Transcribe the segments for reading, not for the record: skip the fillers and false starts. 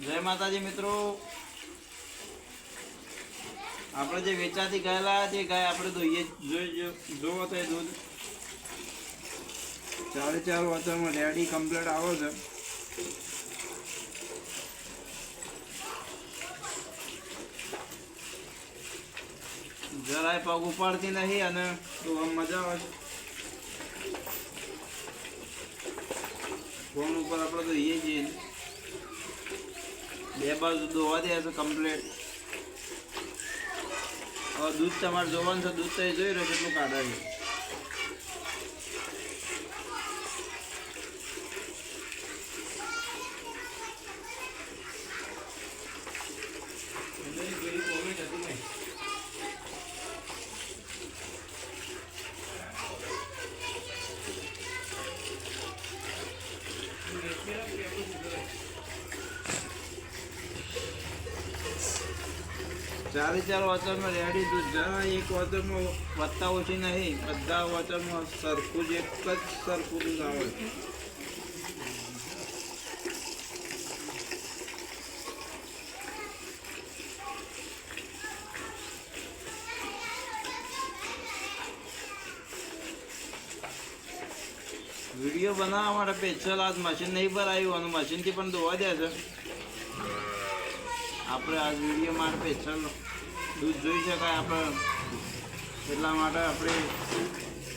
જય માતાજી મિત્રો, આપણે જે વેચાતી ગયેલા જે ગાય આપણે જોઈએ જોવો તો એ દૂધ 4.5 વાતરમાં રેડી કમ્પ્લીટ આવે છે. જરાય પગ ઉપાડતી નહીં અને આમ મજા આવે છે. ફોન ઉપર આપણે તો એ છીએ બે બાજુ દોવા દે છે કમ્પ્લીટ. હવે દૂધ તમારે જોવાનું છે, દૂધ તો એ જોઈ રહ્યો કેટલું કાઢા છે. ચારે ચાર વોચરમાં રેડી દૂધ, જરા એક વોચરમાં વધતા ઓછી નહીં, બધા વોચરમાં સરખું જ એક જ સરખું દૂધ આવે. વિડીયો બનાવવા માટે સ્પેશિયલ આજ મશીન નહીં ભરાયું અને મશીનથી પણ ધોવા દે છે. આપણે આ વિડીયો માટે સ્પેશિયલ દૂધ જોઈ શકાય આપણે, એટલા માટે આપણે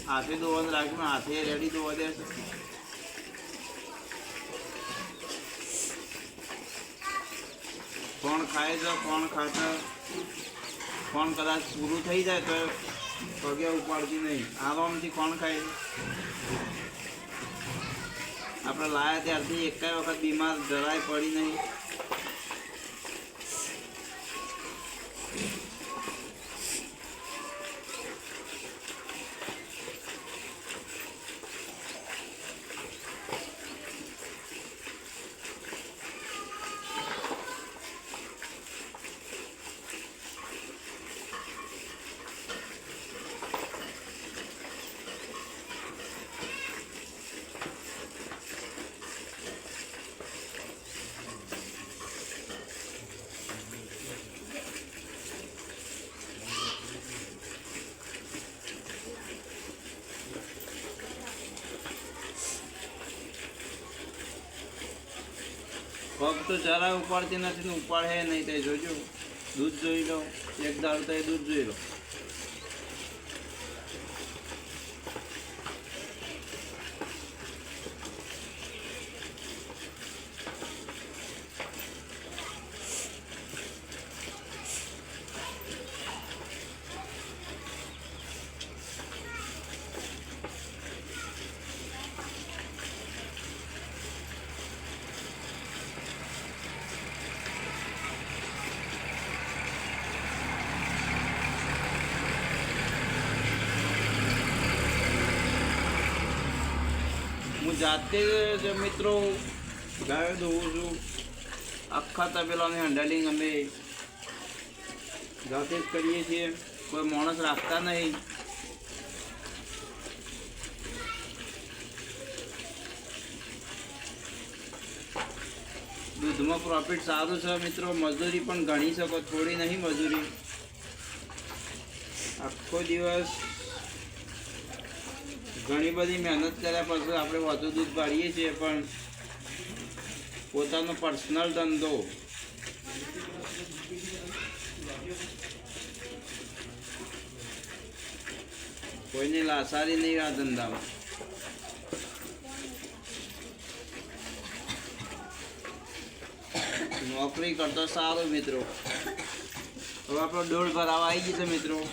હાથે ધોવાનું રાખ્યું, હાથે રેડી ધોવા દે છે. કોણ ખાય છે કોણ ખાશે, કોણ કદાચ પૂરું થઈ જાય તો પગે ઉપાડતી નહીં, આરામથી કોણ ખાય. આપણે લાયા ત્યારથી એકાય વખત બીમાર જરાય પડી નહીં. પગ તો જરાય ઉપાડતી નથી ને ઉપાડે નહીં, તે જોજો. દૂધ જોઈ લો, એક દાળ તો એ દૂધ જોઈ લો. હું જાતે જ મિત્રો ગાયો દોઉં છું. આખા તબેલાની હેન્ડલિંગ અમે જાતે જ કરીએ છીએ, કોઈ માણસ રાખતા નહીં. દૂધમાં પ્રોફિટ સારું છે મિત્રો, મજૂરી પણ ગણી શકો, થોડી નહીં મજૂરી. આખો દિવસ ઘણી બધી મહેનત કર્યા પછી આપણે વધુ દૂધ પાડીએ છીએ, પણ પોતાનો પર્સનલ ધંધો કોઈની લાસારી નહીં આ ધંધામાં. નોકરી કરતો સારું મિત્રો. હવે આપણો ડોળ ભરાવા આવી ગઈ છે મિત્રો.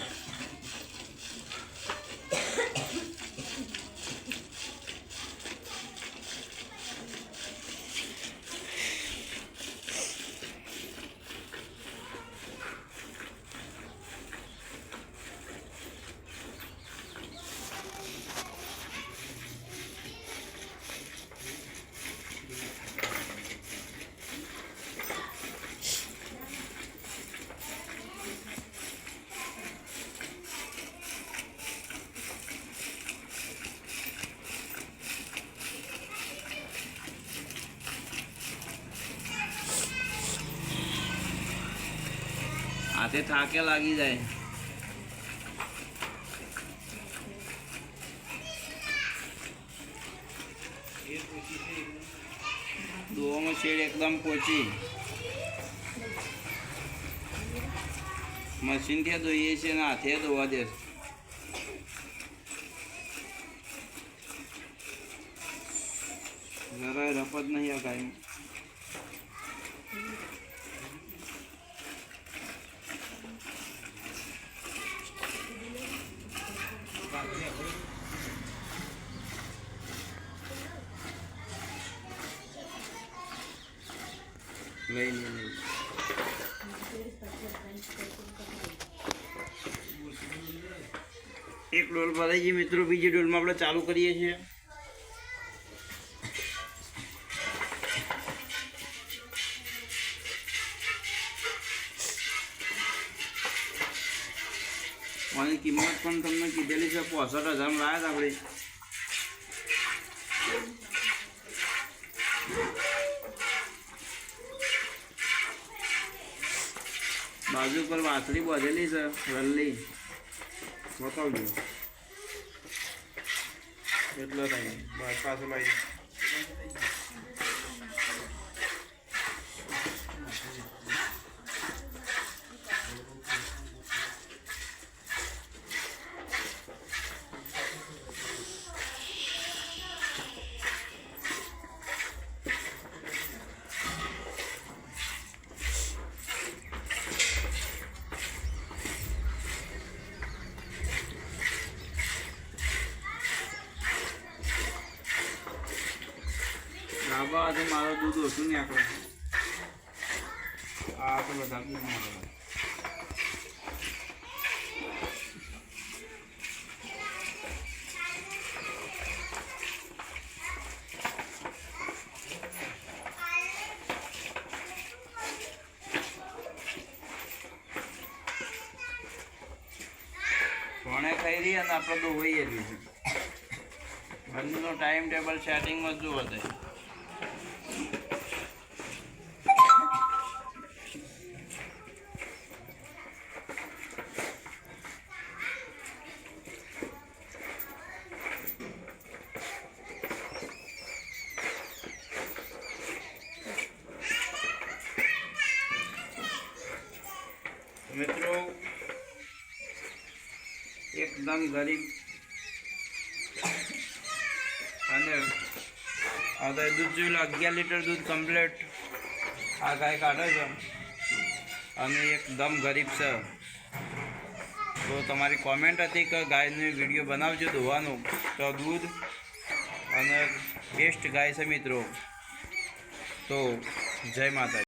હાથે થાકે લાગી જાય. દોવામાં શેડ એકદમ પોચી મશીનથી ધોઈએ છીએ અને હાથે ધોવા દે. જરાય રપત નહીં આ ગાયમાં. લઈ એક ડોલ ભરાઈ ગઈ મિત્રો. બીજી ડોલમાં આપણે ચાલુ કરીએ છીએ. આની કિંમત પણ તમને કીધેલી છે 65,000 લાવ્યા આપણે. બાજુ પર વાસળી બાંધેલી છે વલ્લી. બતાવજો એટલો ટાઈમ બસ પાછો લાવી. ડાબા હાથે મારો દૂધ ઓછું નહીં આકડે. આ તો બધા દૂધ મારો. કોણે ખાઈ રહી અને આપણે તો હોઈએ રહી છે. બંનેનો ટાઈમ ટેબલ સેટિંગમાં જ જુઓ થાય. મિત્રો એકદમ ગરીબ અને આ ગાય દૂધ જોઈ લો 11 લીટર દૂધ કમ્પ્લીટ આ ગાય કાઢે છે અને એકદમ ગરીબ છે. તો તમારી કોમેન્ટ હતી કે ગાયનો વિડીયો બનાવજો ધોવાનું. તો દૂધ અને બેસ્ટ ગાય છે મિત્રો. તો જય માતા.